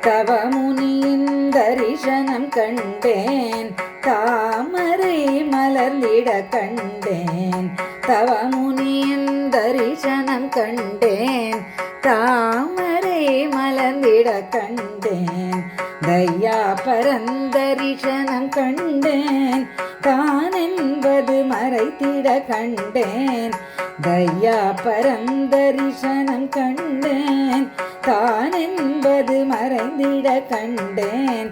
தவமுனியின் தரிசனம் கண்டேன் தாமரை மலர்ந்திட கண்டேன் தவமுனியின் தரிசனம் கண்டேன் தாமரை மலர்ந்திட கண்டேன் தையா பரந்தரிசனம் கண்டேன் தான் என்பது மறைத்திட கண்டேன் தையா பரந்தரிசனம் கண்டேன் தான் என்பது மறைந்திட கண்டேன்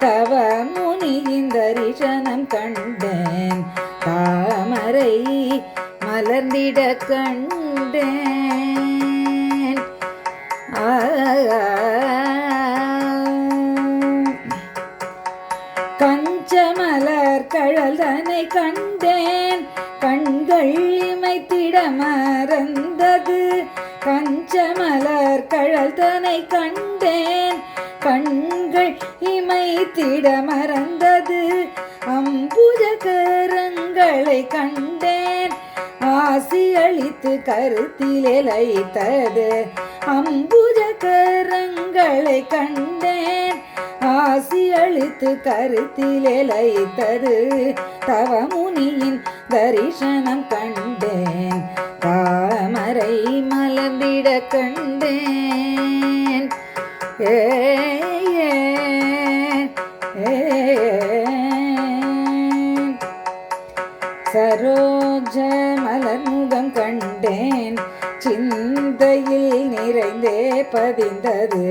தவமுனியின் தரிசனம் கண்டேன் தாமரை மலர்ந்திட கண்டேன் கஞ்சமலர் கழல்தனை கண்டேன் கண்கள் இமைத்திட மறந்தது கஞ்சமலர் கழல்தனை கண்டேன் கண்கள் இமைத்திட மறந்தது அம்புஜ கரங்களை கண்டேன் ஆசி அளித்து கருத்திலே லயித்தது அம்புஜ கரங்களை கண்டேன் ஆசி அளித்து கருத்திலே லயித்தது தவமுனியின் தரிசனம் கண்டேன் தாமரை மலர்ந்திட கண்டேன் சரோஜ மலர்முகம் கண்டேன் சிந்தையில் நிறைந்தே பதிந்தது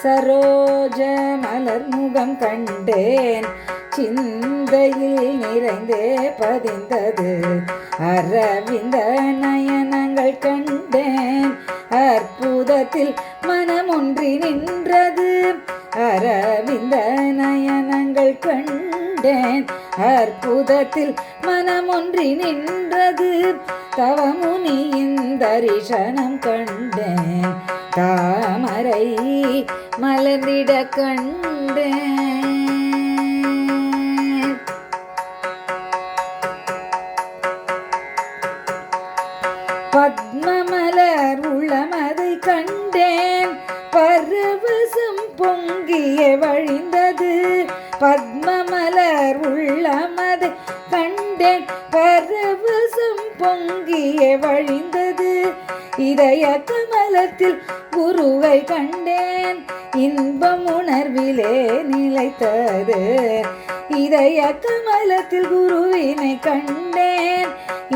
சரோஜ மலர்முகம் கண்டேன் சிந்தையில் நிறைந்தே பதிந்தது அரவிந்த நயனங்கள் கண்டேன் அற்புதத்தில் மனமொன்றி நின்றது அரவிந்த நயனங்கள் கண்டேன் அற்புதத்தில் மனமொன்றி நின்றது தவமுனியின் தரிசனம் கண்டேன் தாமரை மலர்ந்திட கண்டேன் பத்மமலர் உள்ளமதை கண்டேன் பரவசம் பொங்கிய வழிந்தது பத்மமலர் உள்ளமதை கண்டேன் பரவசம் பொங்கிய வழிந்தது இதய கமலத்தில் குருவை கண்டேன் இன்பம் உணர்விலே நிலைத்தது இதய கமலத்தில் குருவினை கண்டேன்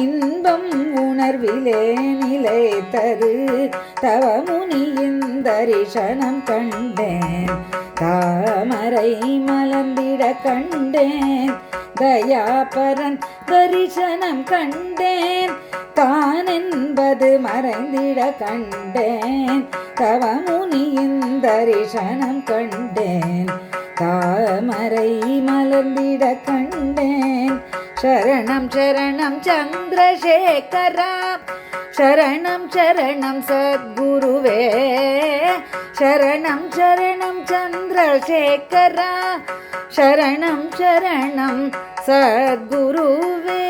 இன்பம் உணர்விலே நிலைத்தது தவமுனியின் தரிசனம் கண்டேன் தாமரை மலர்ந்திட கண்டேன் தயாபரன் தரிசனம் கண்டேன் தான் என்பது மறைந்திட கண்டேன் தவமுனியின் தரிசனம் கண்டேன் தாமரை மலர்ந்திட கண்டேன் சரணம் சரணம் சந்திரசேகரா சரணம் சரணம் சத்குருவே சரணம் சரணம் சந்திரசேகரா சரணம் சரணம் சத்குருவே